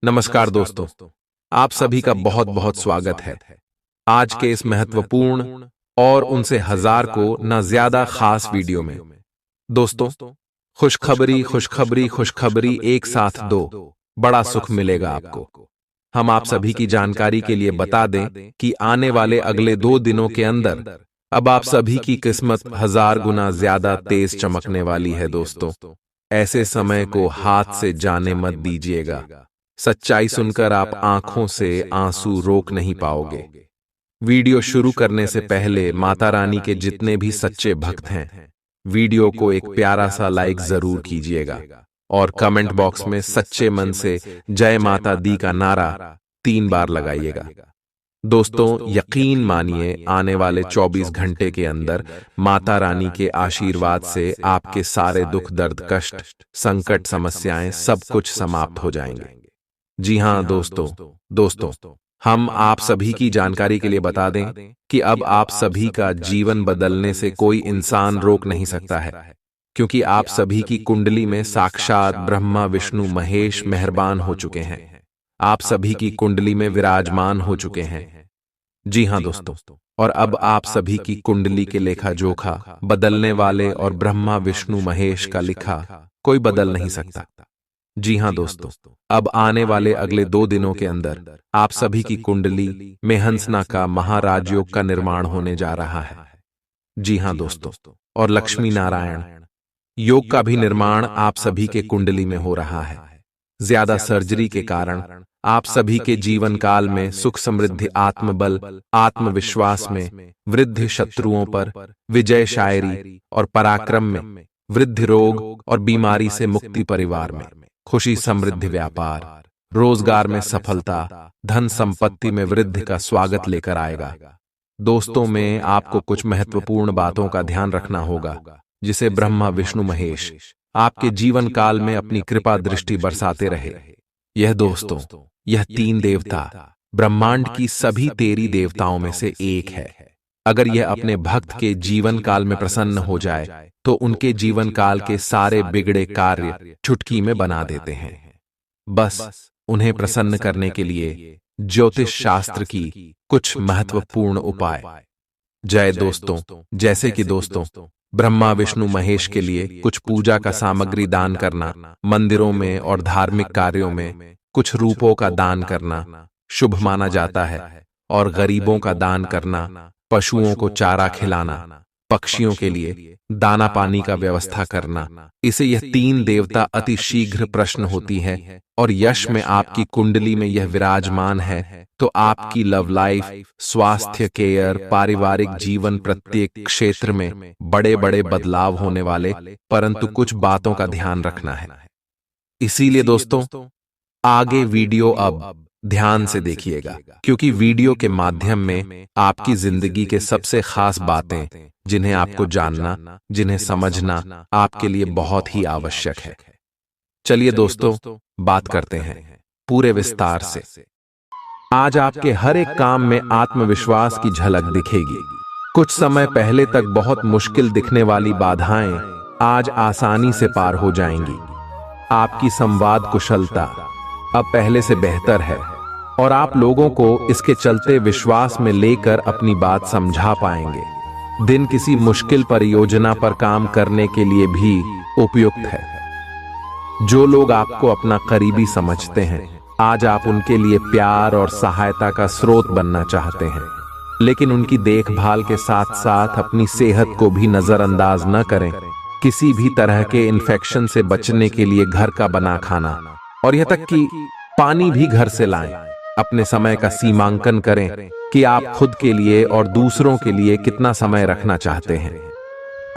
नमस्कार दोस्तों, आप सभी का बहुत बहुत स्वागत है। आज के इस महत्वपूर्ण और उनसे हजार को न ज्यादा खास वीडियो में दोस्तों, खुशखबरी खुशखबरी खुशखबरी एक साथ दो, बड़ा सुख मिलेगा आपको। हम आप सभी की जानकारी के लिए बता दें कि आने वाले अगले 2 दिनों के अंदर अब आप सभी की किस्मत 1000 गुना ज्यादा तेज चमकने वाली है दोस्तों। ऐसे समय को हाथ से जाने मत दीजिएगा। सच्चाई सुनकर आप आंखों से आंसू रोक नहीं पाओगे। वीडियो शुरू करने से पहले माता रानी के जितने भी सच्चे भक्त हैं, वीडियो को एक प्यारा सा लाइक जरूर कीजिएगा और कमेंट बॉक्स में सच्चे मन से जय माता दी का नारा 3 बार लगाइएगा। दोस्तों, यकीन मानिए, आने वाले 24 घंटे के अंदर माता रानी के आशीर्वाद से आपके सारे दुख दर्द कष्ट संकट समस्याएं सब कुछ समाप्त हो जाएंगे। जी हाँ दोस्तों, हम आप सभी की जानकारी के लिए बता दें कि अब आप सभी का जीवन बदलने से कोई इंसान रोक नहीं सकता है, क्योंकि आप सभी की कुंडली में साक्षात ब्रह्मा विष्णु महेश मेहरबान हो चुके हैं। आप सभी की कुंडली में विराजमान हो चुके हैं। जी हाँ दोस्तों, और अब आप सभी की कुंडली के लेखा जोखा बदलने वाले और ब्रह्मा विष्णु महेश का लिखा कोई बदल नहीं सकता। जी हाँ दोस्तों, अब आने वाले अगले 2 दिनों के अंदर आप सभी की कुंडली में हंसना का महाराजयोग का निर्माण होने जा रहा है। जी हाँ दोस्तों, और लक्ष्मी नारायण योग का भी निर्माण आप सभी के कुंडली में हो रहा है। ज्यादा सर्जरी के कारण आप सभी के जीवन काल में सुख समृद्धि आत्मबल आत्मविश्वास में वृद्धि, शत्रुओं पर विजय, शायरी और पराक्रम में वृद्धि, रोग और बीमारी से मुक्ति, परिवार में खुशी समृद्धि, व्यापार रोजगार में सफलता, धन संपत्ति में वृद्धि का स्वागत लेकर आएगा। दोस्तों, में आपको कुछ महत्वपूर्ण बातों का ध्यान रखना होगा, जिसे ब्रह्मा विष्णु महेश आपके जीवन काल में अपनी कृपा दृष्टि बरसाते रहे। यह 3 देवता ब्रह्मांड की सभी 13 देवताओं में से एक है। अगर यह अपने भक्त के जीवन काल में प्रसन्न हो जाए तो उनके जीवन काल के सारे बिगड़े कार्य चुटकी में बना देते हैं। बस उन्हें प्रसन्न करने के लिए ज्योतिष शास्त्र की कुछ महत्वपूर्ण उपाय। जैसे कि दोस्तों, ब्रह्मा विष्णु महेश के लिए कुछ पूजा का सामग्री दान करना, मंदिरों में और धार्मिक कार्यों में कुछ रूपों का दान करना शुभ माना जाता है, और गरीबों का दान करना, पशुओं को चारा खिलाना, पक्षियों के लिए दाना पानी का व्यवस्था करना, इसे यह 3 देवता अति शीघ्र प्रश्न होती है। और यश में आपकी कुंडली में यह विराजमान है तो आपकी लव लाइफ, स्वास्थ्य, केयर, पारिवारिक जीवन, प्रत्येक क्षेत्र में बड़े बड़े बदलाव होने वाले, परंतु कुछ बातों का ध्यान रखना है। इसीलिए दोस्तों, आगे वीडियो अब ध्यान से देखिएगा, क्योंकि वीडियो के माध्यम में आपकी जिंदगी के सबसे खास बातें, जिन्हें आपको जानना, जिन्हें समझना आपके लिए बहुत ही आवश्यक है। चलिए दोस्तों, बात करते हैं पूरे विस्तार से। आज आपके हर एक काम में आत्मविश्वास की झलक दिखेगी। कुछ समय पहले तक बहुत मुश्किल दिखने वाली बाधाएं आज आसानी से पार हो जाएंगी। आपकी संवाद कुशलता अब पहले से बेहतर है और आप लोगों को इसके चलते विश्वास में लेकर अपनी बात समझा पाएंगे। दिन किसी मुश्किल परियोजना पर काम करने के लिए भी उपयुक्त है। जो लोग आपको अपना करीबी समझते हैं, आज आप उनके लिए प्यार और सहायता का स्रोत बनना चाहते हैं, लेकिन उनकी देखभाल के साथ साथ अपनी सेहत को भी नजरअंदाज न करें। किसी भी तरह के इन्फेक्शन से बचने के लिए घर का बना खाना और यह तक कि पानी भी घर से लाएं। अपने समय का सीमांकन करें कि आप खुद के लिए और दूसरों के लिए कितना समय रखना चाहते हैं।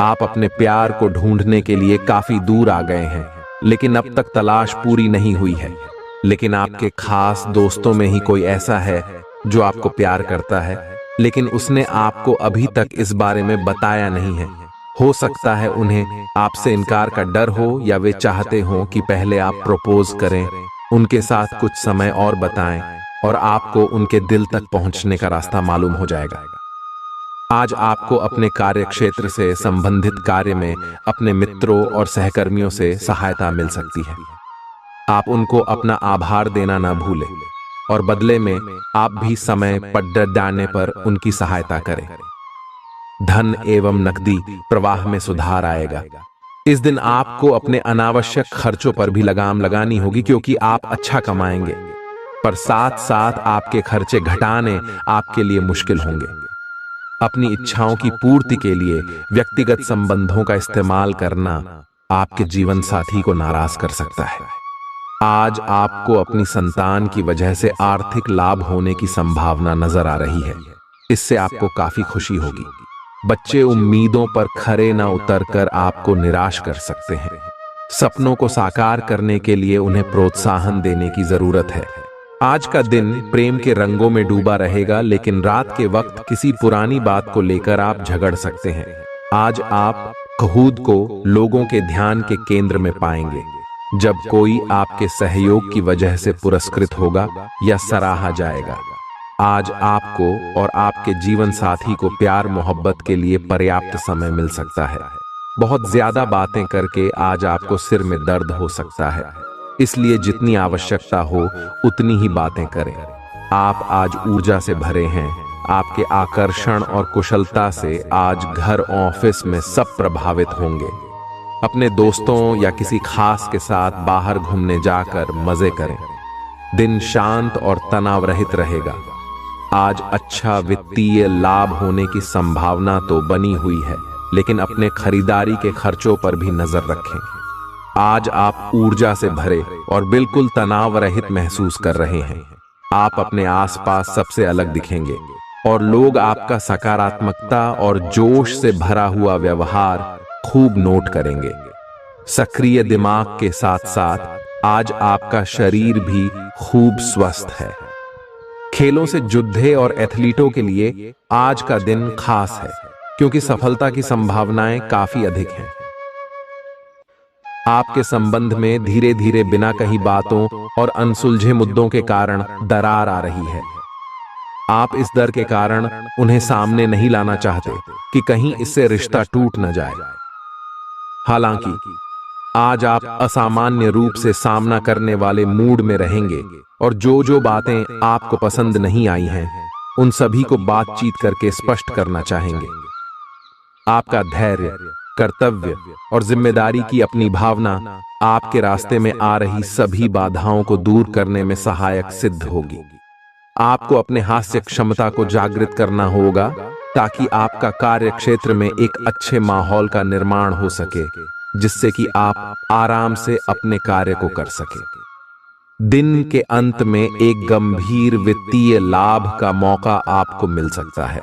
आप अपने प्यार को ढूंढने के लिए काफी दूर आ गए हैं, लेकिन अब तक तलाश पूरी नहीं हुई है। लेकिन आपके खास दोस्तों में ही कोई ऐसा है जो आपको प्यार करता है, लेकिन उसने आपको अभी तक इस बारे में बताया नहीं है। हो सकता है उन्हें आपसे इनकार का डर हो, या वे चाहते हो कि पहले आप प्रपोज करें, उनके साथ कुछ समय और बताएं और आपको उनके दिल तक पहुंचने का रास्ता मालूम हो जाएगा। आज आपको अपने कार्य क्षेत्र से संबंधित कार्य में अपने मित्रों और सहकर्मियों से सहायता मिल सकती है। आप उनको अपना आभार देना ना भूलें और बदले में आप भी समय पर डालने पर उनकी सहायता करें। धन एवं नकदी प्रवाह में सुधार आएगा। इस दिन आपको अपने अनावश्यक खर्चों पर भी लगाम लगानी होगी, क्योंकि आप अच्छा कमाएंगे, पर साथ साथ आपके खर्चे घटाने आपके लिए मुश्किल होंगे। अपनी इच्छाओं की पूर्ति के लिए व्यक्तिगत संबंधों का इस्तेमाल करना आपके जीवन साथी को नाराज कर सकता है। आज आपको अपनी संतान की वजह से आर्थिक लाभ होने की संभावना नजर आ रही है। इससे आपको काफी खुशी होगी। बच्चे उम्मीदों पर खरे न उतरकर आपको निराश कर सकते हैं। सपनों को साकार करने के लिए उन्हें प्रोत्साहन देने की जरूरत है। आज का दिन प्रेम के रंगों में डूबा रहेगा, लेकिन रात के वक्त किसी पुरानी बात को लेकर आप झगड़ सकते हैं। आज आप खुद को लोगों के ध्यान के केंद्र में पाएंगे, जब कोई आपके सहयोग की वजह से पुरस्कृत होगा या सराहा जाएगा। आज आपको और आपके जीवन साथी को प्यार मोहब्बत के लिए पर्याप्त समय मिल सकता है। बहुत ज्यादा बातें करके आज आपको सिर में दर्द हो सकता है, इसलिए जितनी आवश्यकता हो उतनी ही बातें करें। आप आज ऊर्जा से भरे हैं। आपके आकर्षण और कुशलता से आज घर ऑफिस में सब प्रभावित होंगे। अपने दोस्तों या किसी खास के साथ बाहर घूमने जाकर मजे करें। दिन शांत और तनाव रहित रहेगा। आज अच्छा वित्तीय लाभ होने की संभावना तो बनी हुई है, लेकिन अपने खरीदारी के खर्चों पर भी नजर रखें। आज आप ऊर्जा से भरे और बिल्कुल तनाव रहित महसूस कर रहे हैं। आप अपने आसपास सबसे अलग दिखेंगे और लोग आपका सकारात्मकता और जोश से भरा हुआ व्यवहार खूब नोट करेंगे। सक्रिय दिमाग के साथ साथ आज आपका शरीर भी खूब स्वस्थ है। खेलों से जुड़े और एथलीटों के लिए आज का दिन खास है, क्योंकि सफलता की संभावनाएं काफी अधिक हैं। आपके संबंध में धीरे धीरे बिना कही बातों और अनसुलझे मुद्दों के कारण दरार आ रही है। आप इस डर के कारण उन्हें सामने नहीं लाना चाहते कि कहीं इससे रिश्ता टूट न जाए। हालांकि आज आप असामान्य रूप से सामना करने वाले मूड में रहेंगे और जो बातें आपको पसंद नहीं आई हैं, उन सभी को बातचीत करके स्पष्ट करना चाहेंगे। आपका धैर्य, कर्तव्य और जिम्मेदारी की अपनी भावना आपके रास्ते में आ रही सभी बाधाओं को दूर करने में सहायक सिद्ध होगी। आपको अपने हास्य क्षमता को जागृत करना होगा, ताकि आपका कार्य क्षेत्र में एक अच्छे माहौल का निर्माण हो सके, जिससे कि आप आराम से अपने कार्य को कर सके। दिन के अंत में एक गंभीर वित्तीय लाभ का मौका आपको मिल सकता है।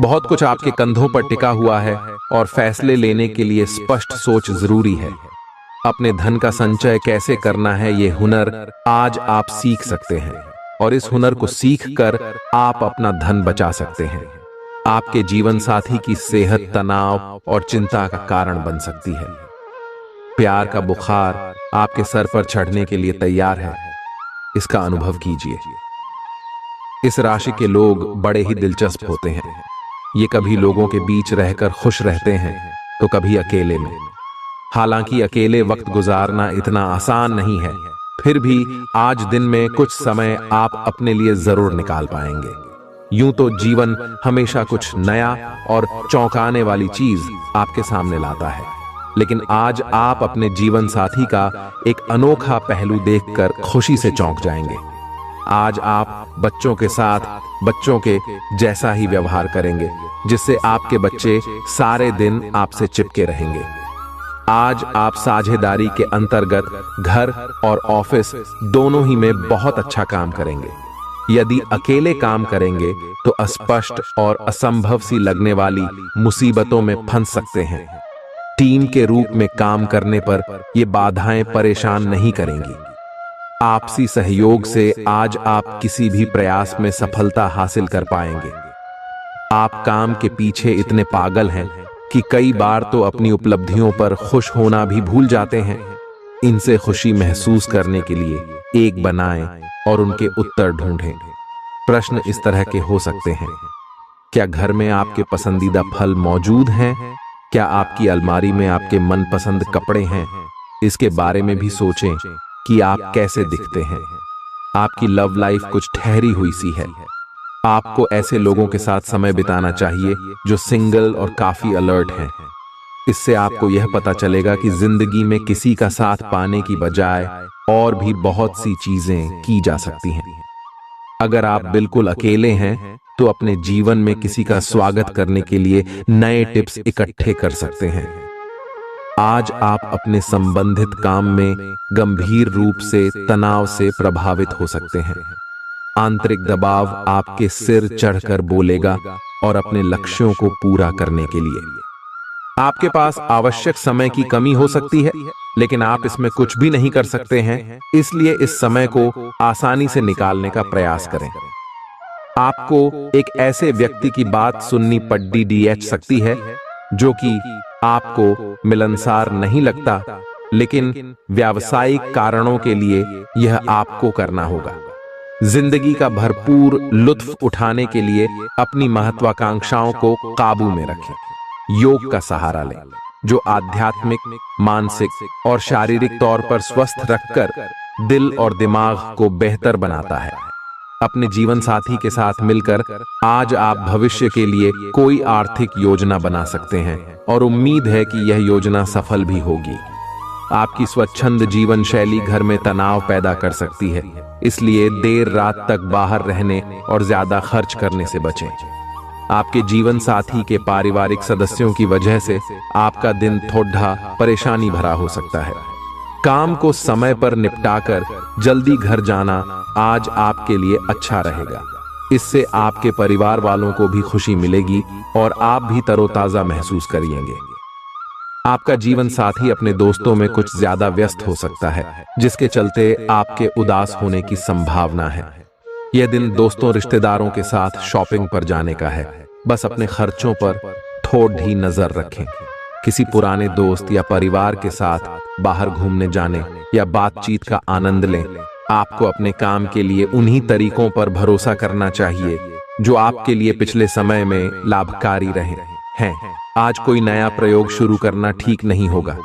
बहुत कुछ आपके कंधों पर टिका हुआ है और फैसले लेने के लिए स्पष्ट सोच जरूरी है। अपने धन का संचय कैसे करना है, ये हुनर आज आप सीख सकते हैं और इस हुनर को सीखकर आप अपना धन बचा सकते हैं। आपके जीवन साथी की सेहत तनाव और चिंता का कारण बन सकती है। प्यार का बुखार आपके सर पर चढ़ने के लिए तैयार है। इसका अनुभव कीजिए। इस राशि के लोग बड़े ही दिलचस्प होते हैं। ये कभी लोगों के बीच रहकर खुश रहते हैं तो कभी अकेले में। हालांकि अकेले वक्त गुजारना इतना आसान नहीं है, फिर भी आज दिन में कुछ समय आप अपने लिए जरूर निकाल पाएंगे। यूं तो जीवन हमेशा कुछ नया और चौंकाने वाली चीज आपके सामने लाता है, लेकिन आज आप अपने जीवन साथी का एक अनोखा पहलू देखकर खुशी से चौंक जाएंगे। आज आप बच्चों के साथ बच्चों के जैसा ही व्यवहार करेंगे, जिससे आपके बच्चे सारे दिन आपसे चिपके रहेंगे। आज आप साझेदारी के अंतर्गत घर और ऑफिस दोनों ही में बहुत अच्छा काम करेंगे। यदि अकेले काम करेंगे तो अस्पष्ट और असंभव सी लगने वाली मुसीबतों में फंस सकते हैं। टीम के रूप में काम करने पर ये बाधाएं परेशान नहीं करेंगी। आपसी सहयोग से आज आप किसी भी प्रयास में सफलता हासिल कर पाएंगे। आप काम के पीछे इतने पागल हैं कि कई बार तो अपनी उपलब्धियों पर खुश होना भी भूल जाते हैं। इनसे खुशी महसूस करने के लिए एक बनाएं और उनके उत्तर ढूंढें। प्रश्न इस तरह के हो सकते हैं: क्या घर में आपके पसंदीदा फल मौजूद हैं? क्या आपकी अलमारी में आपके मनपसंद कपड़े हैं? इसके बारे में भी सोचें कि आप कैसे दिखते हैं। आपकी लव लाइफ कुछ ठहरी हुई सी है। आपको ऐसे लोगों के साथ समय बिताना चाहिए जो सिंगल और काफी अलर्ट हैं। इससे आपको यह पता चलेगा कि जिंदगी में किसी का साथ पाने की बजाय और भी बहुत सी चीजें की जा सकती हैं। अगर आप बिल्कुल अकेले हैं तो अपने जीवन में किसी का स्वागत करने के लिए नए टिप्स इकट्ठे कर सकते हैं। आज आप अपने संबंधित काम में गंभीर रूप से तनाव से प्रभावित हो सकते हैं। आंतरिक दबाव आपके सिर चढ़कर बोलेगा और अपने लक्ष्यों को पूरा करने के लिए आपके पास आवश्यक समय की कमी हो सकती है, लेकिन आप इसमें कुछ भी नहीं कर सकते हैं। इसलिए इस समय को आसानी से निकालने का प्रयास करें। आपको एक ऐसे व्यक्ति की बात सुननी पड़ सकती है जो कि आपको मिलनसार नहीं लगता, लेकिन व्यावसायिक कारणों के लिए यह आपको करना होगा। जिंदगी का भरपूर लुत्फ उठाने के लिए अपनी महत्वाकांक्षाओं को काबू में रखें। योग का सहारा लें, जो आध्यात्मिक, मानसिक और शारीरिक तौर पर स्वस्थ रखकर दिल और दिमाग को बेहतर बनाता है। अपने जीवन साथी के साथ मिलकर आज आप भविष्य के लिए कोई आर्थिक योजना बना सकते हैं और उम्मीद है कि यह योजना सफल भी होगी। आपकी स्वच्छंद जीवन शैली घर में तनाव पैदा कर सकती है, इसलिए देर रात तक बाहर रहने और ज्यादा खर्च करने से बचें। आपके जीवन साथी के पारिवारिक सदस्यों की वजह से आपका दिन थोड़ा परेशानी भरा हो सकता है। काम को समय पर निपटाकर जल्दी घर जाना आज आपके लिए अच्छा रहेगा। इससे आपके परिवार वालों को भी खुशी मिलेगी और आप भी तरोताजा महसूस करेंगे। आपका जीवन साथी अपने दोस्तों में कुछ ज्यादा व्यस्त हो सकता है, जिसके चलते आपके उदास होने की संभावना है। यह दिन दोस्तों रिश्तेदारों के साथ शॉपिंग पर जाने का है। बस अपने खर्चों पर थोड़ी नजर रखें। किसी पुराने दोस्त या परिवार के साथ बाहर घूमने जाने या बातचीत का आनंद लें। आपको अपने काम के लिए उन्हीं तरीकों पर भरोसा करना चाहिए जो आपके लिए पिछले समय में लाभकारी रहे हैं। आज कोई नया प्रयोग शुरू करना ठीक नहीं होगा।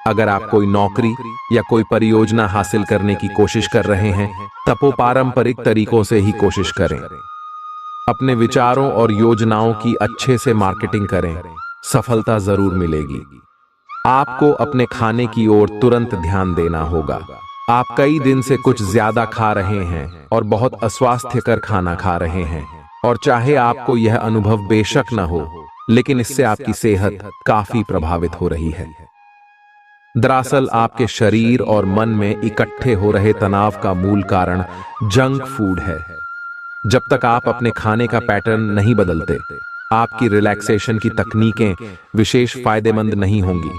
अगर आप कोई नौकरी या कोई परियोजना हासिल करने की कोशिश कर रहे हैं, तब वो पारंपरिक तरीकों से ही कोशिश करें। अपने विचारों और योजनाओं की अच्छे से मार्केटिंग करें, सफलता जरूर मिलेगी। आपको अपने खाने की ओर तुरंत ध्यान देना होगा। आप कई दिन से कुछ ज्यादा खा रहे हैं और बहुत अस्वास्थ्यकर खाना खा रहे हैं, और चाहे आपको यह अनुभव बेशक न हो, लेकिन इससे आपकी सेहत काफी प्रभावित हो रही है। दरअसल आपके शरीर और मन में इकट्ठे हो रहे तनाव का मूल कारण जंक फूड है। जब तक आप अपने खाने का पैटर्न नहीं बदलते, आपकी रिलैक्सेशन की तकनीकें विशेष फायदेमंद नहीं होंगी।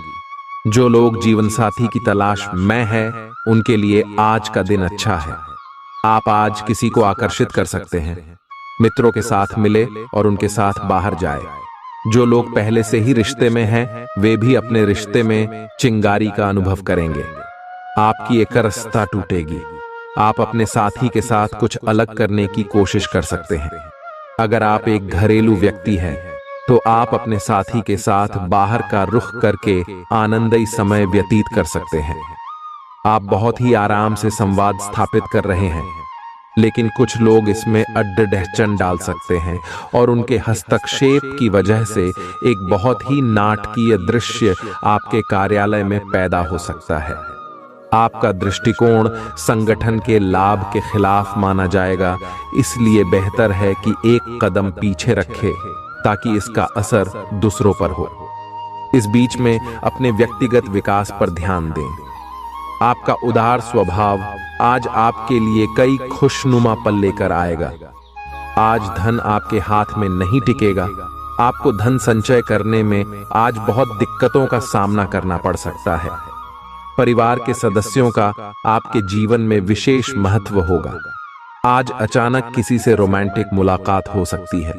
जो लोग जीवन साथी की तलाश में हैं, उनके लिए आज का दिन अच्छा है। आप आज किसी को आकर्षित कर सकते हैं। मित्रों के साथ मिले और उनके साथ बाहर जाए। जो लोग पहले से ही रिश्ते में हैं, वे भी अपने रिश्ते में चिंगारी का अनुभव करेंगे। आपकी एकरसता टूटेगी। आप अपने साथी के साथ कुछ अलग करने की कोशिश कर सकते हैं। अगर आप एक घरेलू व्यक्ति हैं, तो आप अपने साथी के साथ बाहर का रुख करके आनंदमय समय व्यतीत कर सकते हैं। आप बहुत ही आराम से संवाद स्थापित कर रहे हैं, लेकिन कुछ लोग इसमें अड्डडहचन डाल सकते हैं और उनके हस्तक्षेप की वजह से एक बहुत ही नाटकीय दृश्य आपके कार्यालय में पैदा हो सकता है। आपका दृष्टिकोण संगठन के लाभ के खिलाफ माना जाएगा, इसलिए बेहतर है कि एक कदम पीछे रखें ताकि इसका असर दूसरों पर हो। इस बीच में अपने व्यक्तिगत विकास पर ध्यान दें। आपका उदार स्वभाव आज आपके लिए कई खुशनुमा पल लेकर आएगा। आज धन आपके हाथ में नहीं टिकेगा। आपको धन संचय करने में आज बहुत दिक्कतों का सामना करना पड़ सकता है। परिवार के सदस्यों का आपके जीवन में विशेष महत्व होगा। आज अचानक किसी से रोमांटिक मुलाकात हो सकती है।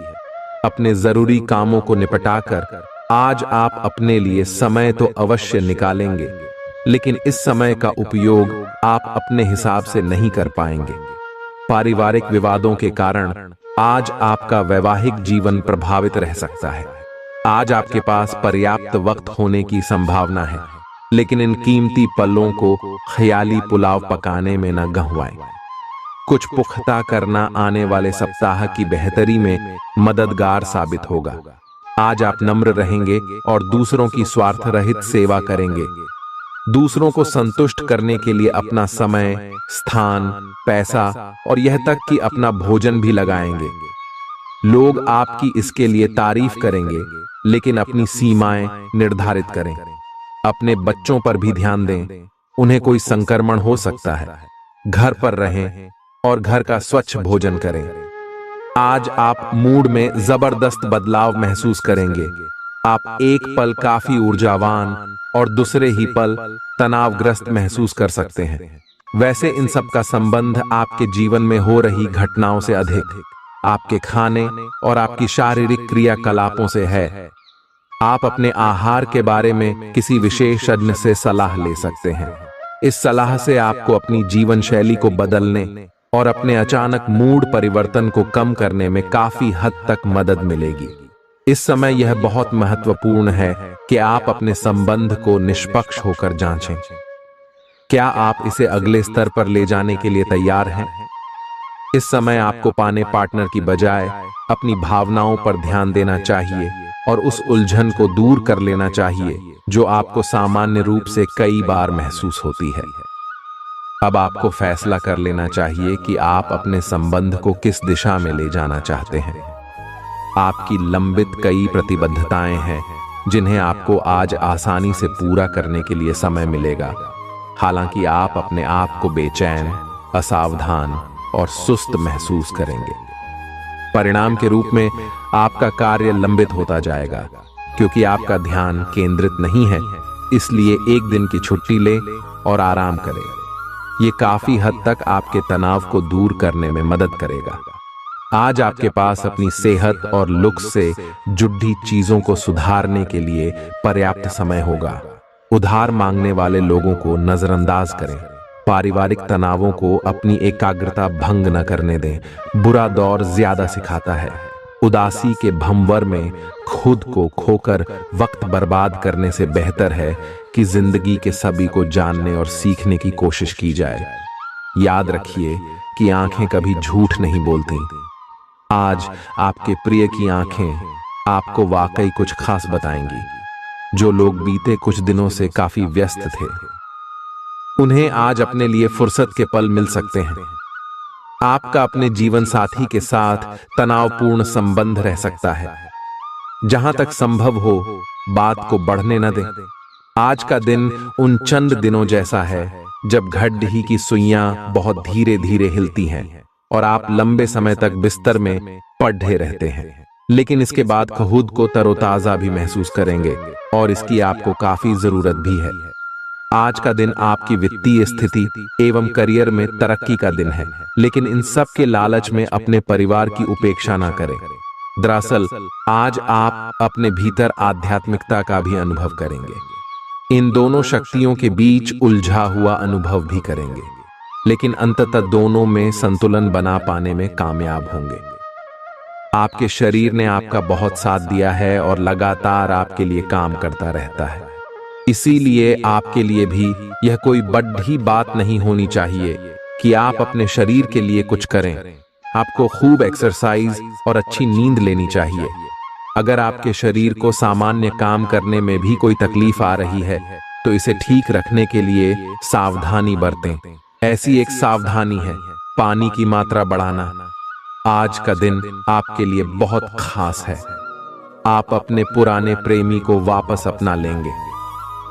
अपने जरूरी कामों को निपटाकर आज आप अपने लिए समय तो अवश्य निकालेंगे, लेकिन इस समय का उपयोग आप अपने हिसाब से नहीं कर पाएंगे। पारिवारिक विवादों के कारण आज आपका वैवाहिक जीवन प्रभावित रह सकता है। आज आपके पास पर्याप्त वक्त होने की संभावना है, लेकिन इन कीमती पलों को ख्याली पुलाव पकाने में न गंवाएं। कुछ पुख्ता करना आने वाले सप्ताह की बेहतरी में मददगार साबित होगा। आज आप नम्र रहेंगे और दूसरों की स्वार्थ रहित सेवा करेंगे। दूसरों को संतुष्ट करने के लिए अपना समय, स्थान, पैसा और यह तक कि अपना भोजन भी लगाएंगे। लोग आपकी इसके लिए तारीफ करेंगे, लेकिन अपनी सीमाएं निर्धारित करें। अपने बच्चों पर भी ध्यान दें, उन्हें कोई संक्रमण हो सकता है। घर पर रहें और घर का स्वच्छ भोजन करें। आज आप मूड में जबरदस्त बदलाव महसूस करेंगे। आप एक पल काफी ऊर्जावान और दूसरे ही पल तनावग्रस्त महसूस कर सकते हैं। वैसे इन सब का संबंध आपके जीवन में हो रही घटनाओं से अधिक आपके खाने और आपकी शारीरिक क्रियाकलापों से है। आप अपने आहार के बारे में किसी विशेषज्ञ से सलाह ले सकते हैं। इस सलाह से आपको अपनी जीवन शैली को बदलने और अपने अचानक मूड परिवर्तन को कम करने में काफी हद तक मदद मिलेगी। इस समय यह बहुत महत्वपूर्ण है कि आप अपने संबंध को निष्पक्ष होकर जांचें। क्या आप इसे अगले स्तर पर ले जाने के लिए तैयार हैं? इस समय आपको पाने पार्टनर की बजाय अपनी भावनाओं पर ध्यान देना चाहिए और उस उलझन को दूर कर लेना चाहिए जो आपको सामान्य रूप से कई बार महसूस होती है। अब आपको फैसला कर लेना चाहिए कि आप अपने संबंध को किस दिशा में ले जाना चाहते हैं। आपकी लंबित कई प्रतिबद्धताएं हैं जिन्हें आपको आज आसानी से पूरा करने के लिए समय मिलेगा। हालांकि आप अपने आप को बेचैन, असावधान और सुस्त महसूस करेंगे। परिणाम के रूप में आपका कार्य लंबित होता जाएगा क्योंकि आपका ध्यान केंद्रित नहीं है। इसलिए एक दिन की छुट्टी ले और आराम करें। ये काफी हद तक आपके तनाव को दूर करने में मदद करेगा। आज आपके पास अपनी सेहत और लुक्स से जुड़ी चीजों को सुधारने के लिए पर्याप्त समय होगा। उधार मांगने वाले लोगों को नजरअंदाज करें। पारिवारिक तनावों को अपनी एकाग्रता भंग न करने दें। बुरा दौर ज्यादा सिखाता है। उदासी के भंवर में खुद को खोकर वक्त बर्बाद करने से बेहतर है कि जिंदगी के सभी को जानने और सीखने की कोशिश की जाए। याद रखिए कि आंखें कभी झूठ नहीं बोलती। आज आपके प्रिय की आंखें आपको वाकई कुछ खास बताएंगी। जो लोग बीते कुछ दिनों से काफी व्यस्त थे, उन्हें आज अपने लिए फुर्सत के पल मिल सकते हैं। आपका अपने जीवन साथी के साथ तनावपूर्ण संबंध रह सकता है। जहां तक संभव हो, बात को बढ़ने न दें। आज का दिन उन चंद दिनों जैसा है जब घड़ी की सुइयां बहुत धीरे धीरे हिलती हैं और आप लंबे समय तक बिस्तर में पड़े रहते हैं। लेकिन इसके बाद खुद को तरोताजा भी महसूस करेंगे और इसकी आपको काफी जरूरत भी है। आज का दिन आपकी वित्तीय स्थिति एवं करियर में तरक्की का दिन है, लेकिन इन सब के लालच में अपने परिवार की उपेक्षा ना करें। दरअसल आज आप अपने भीतर आध्यात्मिकता का भी अनुभव करेंगे। इन दोनों शक्तियों के बीच उलझा हुआ अनुभव भी करेंगे, लेकिन अंततः दोनों में संतुलन बना पाने में कामयाब होंगे। आपके शरीर ने आपका बहुत साथ दिया है और लगातार आपके लिए काम करता रहता है। इसीलिए आपके लिए भी यह कोई बड़ी बात नहीं होनी चाहिए कि आप अपने शरीर के लिए कुछ करें। आपको खूब एक्सरसाइज और अच्छी नींद लेनी चाहिए। अगर आपके शरीर को सामान्य काम करने में भी कोई तकलीफ आ रही है तो इसे ठीक रखने के लिए सावधानी बरतें। ऐसी एक सावधानी है पानी की मात्रा बढ़ाना। आज का दिन आपके लिए बहुत खास है। आप अपने पुराने प्रेमी को वापस अपना लेंगे।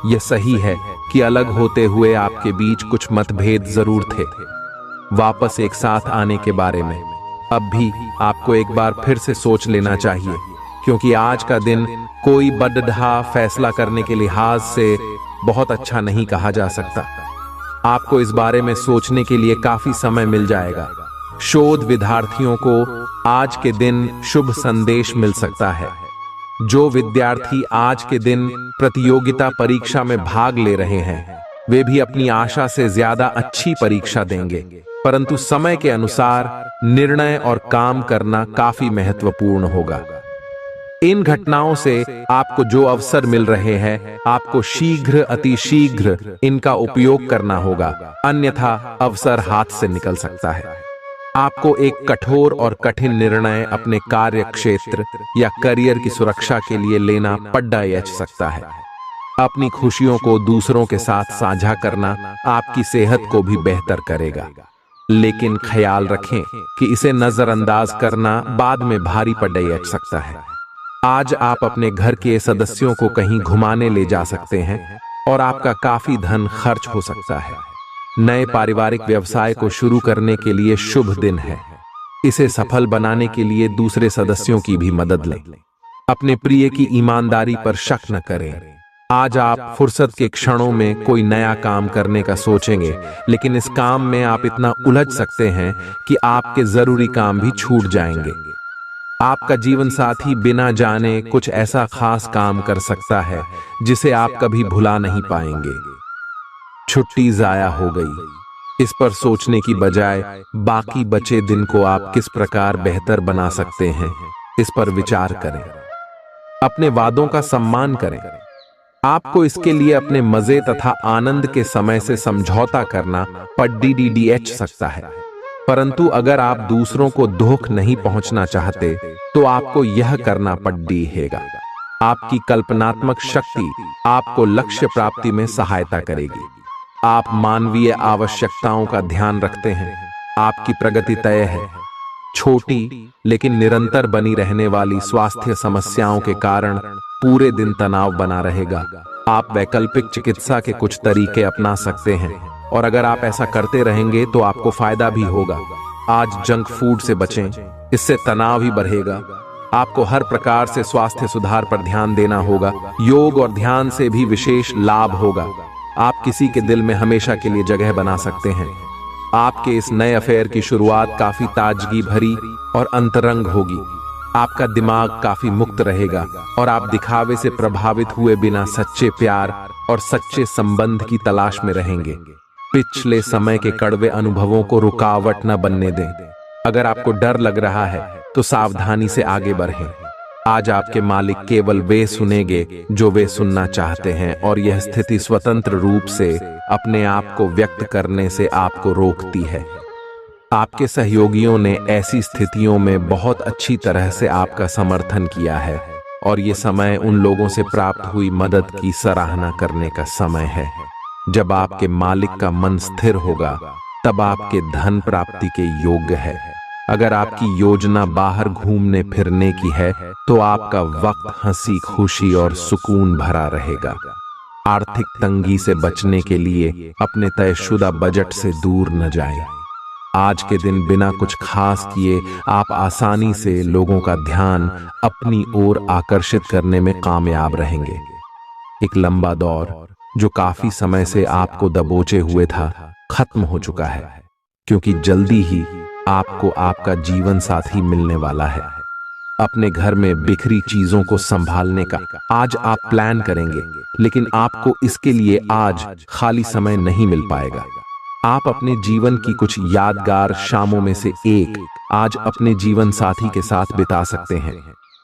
यह सही है कि अलग होते हुए आपके बीच कुछ मतभेद जरूर थे। वापस एक साथ आने के बारे में अब भी आपको एक बार फिर से सोच लेना चाहिए, क्योंकि आज का दिन कोई बड़ा फैसला करने के लिहाज से बहुत अच्छा नहीं कहा जा सकता। आपको इस बारे में सोचने के लिए काफी समय मिल जाएगा। शोध विद्यार्थियों को आज के दिन शुभ संदेश मिल सकता है। जो विद्यार्थी आज के दिन प्रतियोगिता परीक्षा में भाग ले रहे हैं, वे भी अपनी आशा से ज्यादा अच्छी परीक्षा देंगे, परंतु समय के अनुसार निर्णय और काम करना काफी महत्वपूर्ण होगा। इन घटनाओं से आपको जो अवसर मिल रहे हैं, आपको शीघ्र अतिशीघ्र इनका उपयोग करना होगा, अन्यथा अवसर हाथ से निकल सकता है। आपको एक कठोर और कठिन निर्णय अपने कार्य क्षेत्र या करियर की सुरक्षा के लिए लेना पड़ सकता है। अपनी खुशियों को दूसरों के साथ साझा करना आपकी सेहत को भी बेहतर करेगा, लेकिन ख्याल रखें कि इसे नजरअंदाज करना बाद में भारी पड़ सकता है। आज आप अपने घर के सदस्यों को कहीं घुमाने ले जा सकते हैं और आपका काफी धन खर्च हो सकता है। नए पारिवारिक व्यवसाय को शुरू करने के लिए शुभ दिन है। इसे सफल बनाने के लिए दूसरे सदस्यों की भी मदद लें। अपने प्रिय की ईमानदारी पर शक न करें। आज आप फुर्सत के क्षणों में कोई नया काम करने का सोचेंगे, लेकिन इस काम में आप इतना उलझ सकते हैं कि आपके जरूरी काम भी छूट जाएंगे। आपका जीवन साथी बिना जाने कुछ ऐसा खास काम कर सकता है जिसे आप कभी भुला नहीं पाएंगे। छुट्टी जाया हो गई, इस पर सोचने की बजाय बाकी बचे दिन को आप किस प्रकार बेहतर बना सकते हैं, इस पर विचार करें। अपने वादों का सम्मान करें। आपको इसके लिए अपने मजे तथा आनंद के समय से समझौता करना पड़ सकता है, परंतु अगर आप दूसरों को दुख नहीं पहुंचना चाहते तो आपको यह करना पड़ेगा। आपकी कल्पनात्मक शक्ति आपको लक्ष्य प्राप्ति में सहायता करेगी। आप मानवीय आवश्यकताओं का ध्यान रखते हैं। आपकी प्रगति तय है। छोटी लेकिन निरंतर बनी रहने वाली स्वास्थ्य समस्याओं के कारण पूरे दिन तनाव बना रहेगा। आप वैकल्पिक चिकित्सा के कुछ तरीके अपना सकते हैं और अगर आप ऐसा करते रहेंगे तो आपको फायदा भी होगा। आज जंक फूड से बचें, इससे तनाव ही बढ़ेगा। आपको हर प्रकार से स्वास्थ्य सुधार पर ध्यान देना होगा। योग और ध्यान से भी विशेष लाभ होगा। आप किसी के दिल में हमेशा के लिए जगह बना सकते हैं। आपके इस नए अफेयर की शुरुआत काफी ताजगी भरी और अंतरंग होगी। आपका दिमाग काफी मुक्त रहेगा और आप दिखावे से प्रभावित हुए बिना सच्चे प्यार और सच्चे संबंध की तलाश में रहेंगे। पिछले समय के कड़वे अनुभवों को रुकावट न बनने दें। अगर आपको डर लग रहा है तो सावधानी से आगे बढ़ें। आज आपके मालिक केवल वे सुनेंगे जो वे सुनना चाहते हैं और यह स्थिति स्वतंत्र रूप से अपने आप को व्यक्त करने से आपको रोकती है। आपके सहयोगियों ने ऐसी स्थितियों में बहुत अच्छी तरह से आपका समर्थन किया है और ये समय उन लोगों से प्राप्त हुई मदद की सराहना करने का समय है। जब आपके मालिक का मन स्थिर होगा तब आपके धन प्राप्ति के योग्य है। अगर आपकी योजना बाहर घूमने फिरने की है तो आपका वक्त हंसी खुशी और सुकून भरा रहेगा। आर्थिक तंगी से बचने के लिए अपने तयशुदा बजट से दूर न जाएं। आज के दिन बिना कुछ खास किए आप आसानी से लोगों का ध्यान अपनी ओर आकर्षित करने में कामयाब रहेंगे। एक लंबा दौर जो काफी समय से आपको दबोचे हुए था खत्म हो चुका है, क्योंकि जल्दी ही आपको आपका जीवन साथी मिलने वाला है। अपने घर में बिखरी चीजों को संभालने का आज आप प्लान करेंगे, लेकिन आपको इसके लिए आज खाली समय नहीं मिल पाएगा। आप अपने जीवन की कुछ यादगार शामों में से एक आज अपने जीवन साथी के साथ बिता सकते हैं।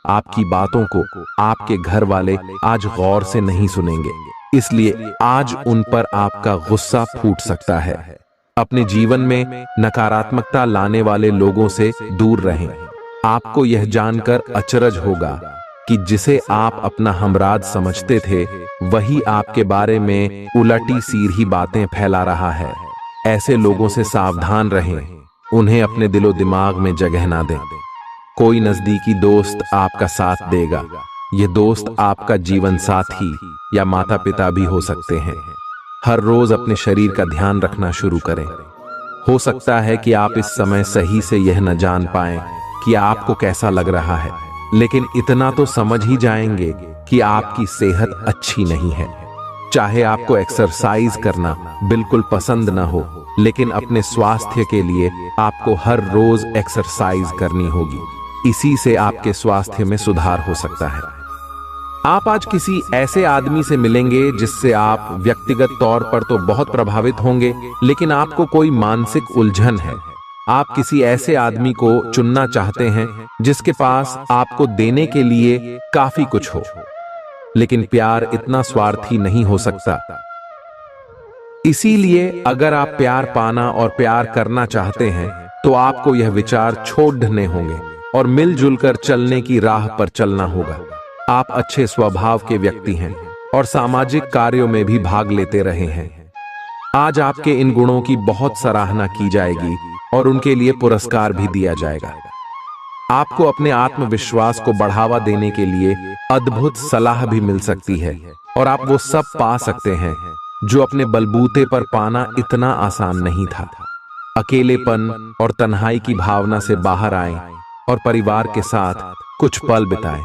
आपकी बातों को आपके घर वाले आज गौर से नहीं सुनेंगे, इसलिए आज उन पर आपका गुस्सा फूट सकता है। अपने जीवन में नकारात्मकता लाने वाले लोगों से दूर रहें। आपको यह जानकर अचरज होगा कि जिसे आप अपना हमराज समझते थे वही आपके बारे में उलटी सीधी बातें फैला रहा है। ऐसे लोगों से सावधान रहें, उन्हें अपने दिलो दिमाग में जगह ना दें। कोई नजदीकी दोस्त आपका साथ देगा। ये दोस्त आपका जीवन साथी या माता पिता भी हो सकते हैं। हर रोज अपने शरीर का ध्यान रखना शुरू करें। हो सकता है कि आप इस समय सही से यह न जान पाएं कि आपको कैसा लग रहा है, लेकिन इतना तो समझ ही जाएंगे कि आपकी सेहत अच्छी नहीं है। चाहे आपको एक्सरसाइज करना बिल्कुल पसंद न हो, लेकिन अपने स्वास्थ्य के लिए आपको हर रोज एक्सरसाइज करनी होगी। इसी से आपके स्वास्थ्य में सुधार हो सकता है। आप आज किसी ऐसे आदमी से मिलेंगे जिससे आप व्यक्तिगत तौर पर तो बहुत प्रभावित होंगे, लेकिन आपको कोई मानसिक उलझन है। आप किसी ऐसे आदमी को चुनना चाहते हैं जिसके पास आपको देने के लिए काफी कुछ हो, लेकिन प्यार इतना स्वार्थी नहीं हो सकता। इसीलिए अगर आप प्यार पाना और प्यार करना चाहते हैं तो आपको यह विचार छोड़ने होंगे और मिलजुल कर चलने की राह पर चलना होगा। आप अच्छे स्वभाव के व्यक्ति हैं और सामाजिक कार्यों में भी भाग लेते रहे हैं। आज आपके इन गुणों की बहुत सराहना की जाएगी और उनके लिए पुरस्कार भी दिया जाएगा। आपको अपने आत्मविश्वास को बढ़ावा देने के लिए अद्भुत सलाह भी मिल सकती है और आप वो सब पा सकते हैं जो अपने बलबूते पर पाना इतना आसान नहीं था। अकेलेपन और तन्हाई की भावना से बाहर आएं और परिवार के साथ कुछ पल बिताएं।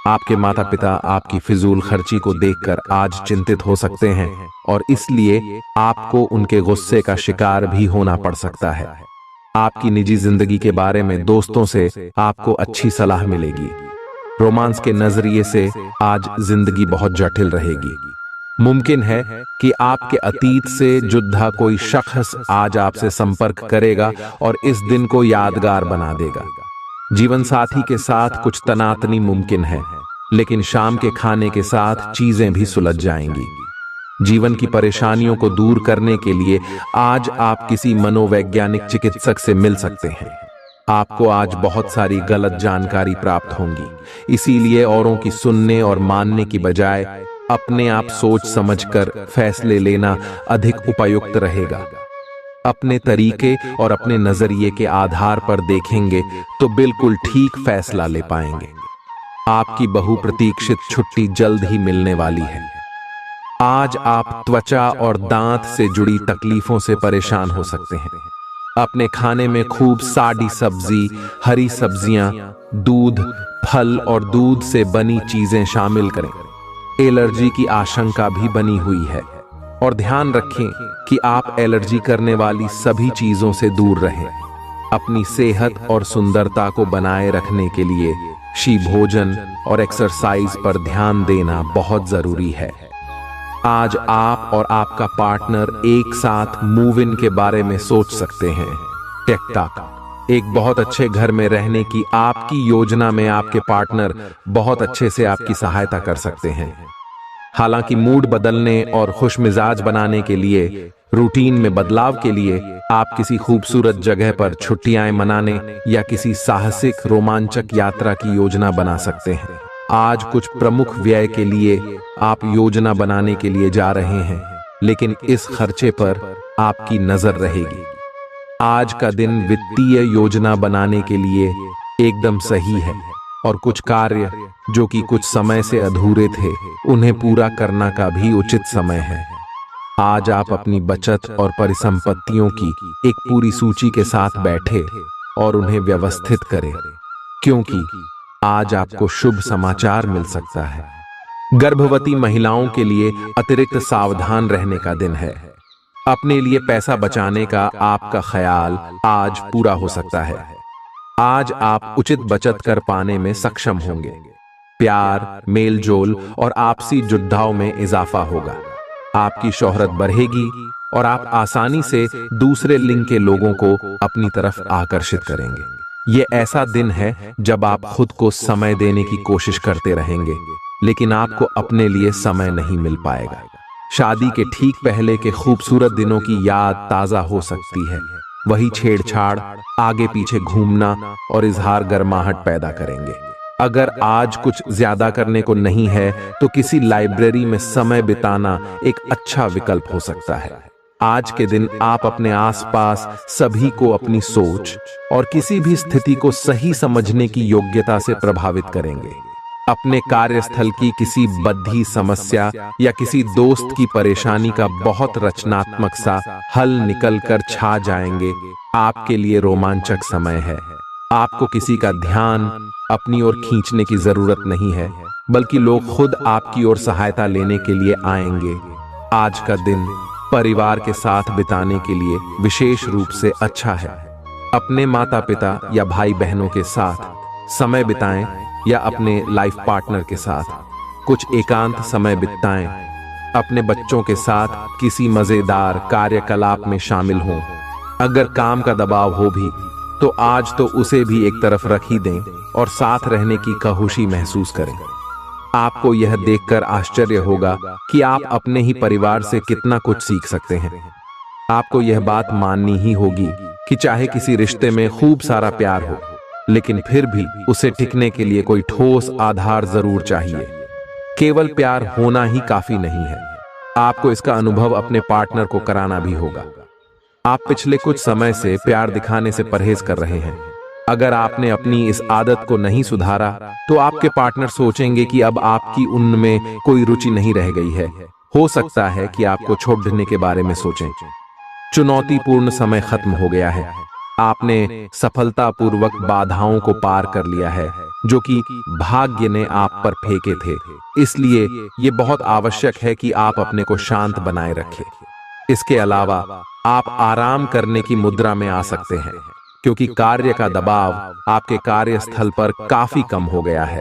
आपके माता पिता आपकी फिजूल खर्ची को देखकर आज चिंतित हो सकते हैं और इसलिए आपको उनके गुस्से का शिकार भी होना पड़ सकता है। आपकी निजी जिंदगी के बारे में दोस्तों से आपको अच्छी सलाह मिलेगी। रोमांस के नजरिए से आज जिंदगी बहुत जटिल रहेगी। मुमकिन है कि आपके अतीत से जुड़ा कोई शख्स आज आपसे संपर्क करेगा और इस दिन को यादगार बना देगा। जीवन साथी के साथ कुछ तनातनी मुमकिन है, लेकिन शाम के खाने के साथ चीजें भी सुलझ जाएंगी। जीवन की परेशानियों को दूर करने के लिए आज आप किसी मनोवैज्ञानिक चिकित्सक से मिल सकते हैं। आपको आज बहुत सारी गलत जानकारी प्राप्त होंगी, इसीलिए औरों की सुनने और मानने की बजाय अपने आप सोच समझकर फैसले लेना अधिक उपयुक्त रहेगा। अपने तरीके और अपने नजरिए के आधार पर देखेंगे तो बिल्कुल ठीक फैसला ले पाएंगे। आपकी बहुप्रतीक्षित छुट्टी जल्द ही मिलने वाली है। आज आप त्वचा और दांत से जुड़ी तकलीफों से परेशान हो सकते हैं। अपने खाने में खूब सादी सब्जी, हरी सब्जियां, दूध, फल और दूध से बनी चीजें शामिल करें। एलर्जी की आशंका भी बनी हुई है और ध्यान रखें कि आप एलर्जी करने वाली सभी चीजों से दूर रहें। अपनी सेहत और सुंदरता को बनाए रखने के लिए शी भोजन और एक्सरसाइज पर ध्यान देना बहुत जरूरी है। आज आप और आपका पार्टनर एक साथ मूव इन के बारे में सोच सकते हैं। टिकटॉक एक बहुत अच्छे घर में रहने की आपकी योजना में आपके पार्टनर बहुत अच्छे से आपकी सहायता कर सकते हैं। हालांकि मूड बदलने और खुश मिजाज बनाने के लिए, रूटीन में बदलाव के लिए आप किसी खूबसूरत जगह पर छुट्टियां मनाने या किसी साहसिक रोमांचक यात्रा की योजना बना सकते हैं। आज कुछ प्रमुख व्यय के लिए आप योजना बनाने के लिए जा रहे हैं, लेकिन इस खर्चे पर आपकी नजर रहेगी। आज का दिन वित्तीय योजना बनाने के लिए एकदम सही है और कुछ कार्य जो कि कुछ समय से अधूरे थे, उन्हें पूरा करना का भी उचित समय है। आज आप अपनी बचत और परिसंपत्तियों की एक पूरी सूची के साथ बैठे और उन्हें व्यवस्थित करें, क्योंकि आज आपको शुभ समाचार मिल सकता है। गर्भवती महिलाओं के लिए अतिरिक्त सावधान रहने का दिन है। अपने लिए पैसा बचाने का आपका ख्याल आज पूरा हो सकता है। आज आप उचित बचत कर पाने में सक्षम होंगे। प्यार, मेलजोल और आपसी जुड़ाव में इजाफा होगा। आपकी शोहरत बढ़ेगी और आप आसानी से दूसरे लिंग के लोगों को अपनी तरफ आकर्षित करेंगे। ये ऐसा दिन है जब आप खुद को समय देने की कोशिश करते रहेंगे, लेकिन आपको अपने लिए समय नहीं मिल पाएगा। शादी के ठीक पहले के खूबसूरत दिनों की याद ताजा हो सकती है। वही छेड़छाड़, आगे पीछे घूमना और इजहार गर्माहट पैदा करेंगे। अगर आज कुछ ज्यादा करने को नहीं है तो किसी लाइब्रेरी में समय बिताना एक अच्छा विकल्प हो सकता है। आज के दिन आप अपने आसपास सभी को अपनी सोच और किसी भी स्थिति को सही समझने की योग्यता से प्रभावित करेंगे। अपने कार्यस्थल की किसी बद्धी समस्या या किसी दोस्त की परेशानी का बहुत रचनात्मक सा हल निकलकर छा जाएंगे। आपके लिए रोमांचक समय है। आपको किसी का ध्यान अपनी ओर खींचने की जरूरत नहीं है, बल्कि लोग खुद आपकी ओर सहायता लेने के लिए आएंगे। आज का दिन परिवार के साथ बिताने के लिए विशेष रूप से अच्छा है। अपने माता पिता या भाई बहनों के साथ समय बिताएं या अपने लाइफ पार्टनर के साथ कुछ एकांत समय बिताएं। अपने बच्चों के साथ किसी मजेदार कार्यकलाप में शामिल हों। अगर काम का दबाव हो भी तो आज तो उसे भी एक तरफ रख ही दें और साथ रहने की खुशी महसूस करें। आपको यह देखकर आश्चर्य होगा कि आप अपने ही परिवार से कितना कुछ सीख सकते हैं। आपको यह बात माननी ही होगी कि चाहे किसी रिश्ते में खूब सारा प्यार हो, लेकिन फिर भी उसे टिकने के लिए कोई ठोस आधार जरूर चाहिए। केवल प्यार होना ही काफी नहीं है, आपको इसका अनुभव अपने पार्टनर को कराना भी होगा। आप पिछले कुछ समय से प्यार दिखाने से परहेज कर रहे हैं। अगर आपने अपनी इस आदत को नहीं सुधारा तो आपके पार्टनर सोचेंगे कि अब आपकी उनमें कोई रुचि नहीं रह गई है। हो सकता है कि आपको छोड़ देने के बारे में सोचें। चुनौतीपूर्ण समय खत्म हो गया है। आपने सफलतापूर्वक बाधाओं को पार कर लिया है जो कि भाग्य ने आप पर फेंके थे। इसलिए ये बहुत आवश्यक है कि आप अपने को शांत बनाए रखें। इसके अलावा आप आराम करने की मुद्रा में आ सकते हैं, क्योंकि कार्य का दबाव आपके कार्यस्थल पर काफी कम हो गया है।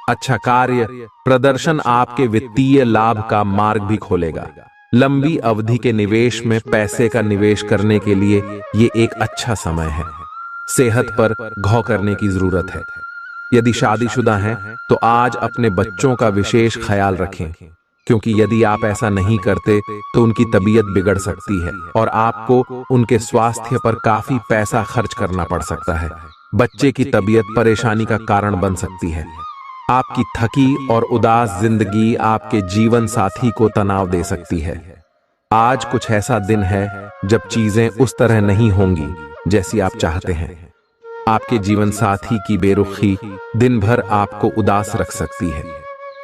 अच्छा कार्य प्रदर्शन आपके वित्तीय लाभ का मार्ग भी खोलेगा। लंबी अवधि के निवेश में पैसे का निवेश करने के लिए ये एक अच्छा समय है। सेहत पर गौर करने की जरूरत है। यदि शादीशुदा हैं तो आज अपने बच्चों का विशेष ख्याल रखें, क्योंकि यदि आप ऐसा नहीं करते तो उनकी तबीयत बिगड़ सकती है और आपको उनके स्वास्थ्य पर काफी पैसा खर्च करना पड़ सकता है। बच्चे की तबीयत परेशानी का कारण बन सकती है। आपकी थकी और उदास जिंदगी आपके जीवन साथी को तनाव दे सकती है। आज कुछ ऐसा दिन है जब चीजें उस तरह नहीं होंगी जैसी आप चाहते हैं। आपके जीवन साथी की बेरुखी दिन भर आपको उदास रख सकती है।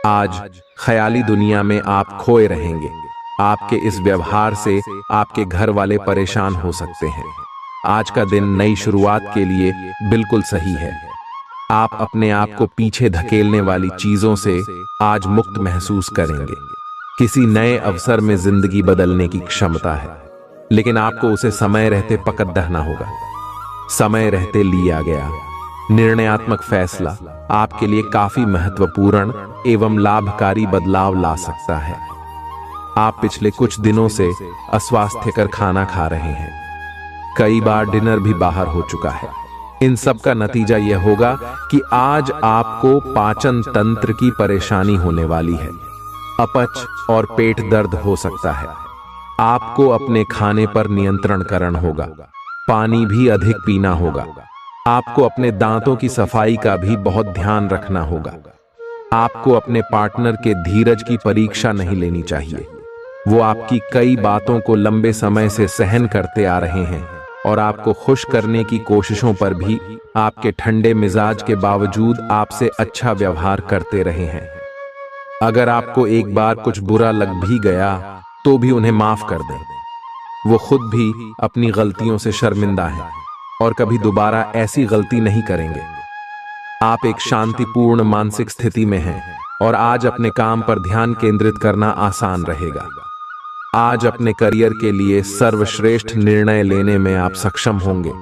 आज ख्याली दुनिया में आप खोए रहेंगे। आपके इस व्यवहार से आपके घर वाले परेशान हो सकते हैं। आज का दिन नई शुरुआत के लिए बिल्कुल सही है। आप अपने आप को पीछे धकेलने वाली चीजों से आज मुक्त महसूस करेंगे। किसी नए अवसर में जिंदगी बदलने की क्षमता है, लेकिन आपको उसे समय रहते पकड़ रहना होगा। समय रहते लिया गया निर्णयात्मक फैसला आपके लिए काफी महत्वपूर्ण एवं लाभकारी बदलाव ला सकता है। आप पिछले कुछ दिनों से अस्वास्थ्यकर खाना खा रहे हैं। कई बार डिनर भी बाहर हो चुका है। इन सब का नतीजा यह होगा कि आज आपको पाचन तंत्र की परेशानी होने वाली है। अपच और पेट दर्द हो सकता है। आपको अपने खाने पर नियंत्रण करना होगा। पानी भी अधिक पीना होगा। आपको अपने दांतों की सफाई का भी बहुत ध्यान रखना होगा। आपको अपने पार्टनर के धीरज की परीक्षा नहीं लेनी चाहिए। वो आपकी कई बातों को लंबे समय से सहन करते आ रहे हैं और आपको खुश करने की कोशिशों पर भी आपके ठंडे मिजाज के बावजूद आपसे अच्छा व्यवहार करते रहे हैं। अगर आपको एक बार कुछ बुरा लग भी गया तो भी उन्हें माफ कर दें। वो खुद भी अपनी गलतियों से शर्मिंदा हैं और कभी दोबारा ऐसी गलती नहीं करेंगे। आप एक शांतिपूर्ण मानसिक स्थिति में हैं और आज अपने काम पर ध्यान केंद्रित करना आसान रहेगा। आज अपने करियर के लिए सर्वश्रेष्ठ निर्णय लेने में आप सक्षम होंगे,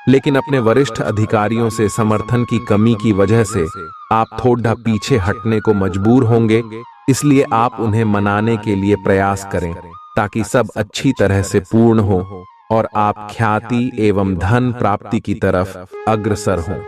लेकिन अपने वरिष्ठ अधिकारियों से समर्थन की कमी की वजह से आप थोड़ा पीछे हटने को मजबूर होंगे। इसलिए आप उन्हें मनाने के लिए प्रयास करें ताकि सब अच्छी तरह से पूर्ण हो और आप ख्याति एवं धन प्राप्ति की तरफ अग्रसर हों।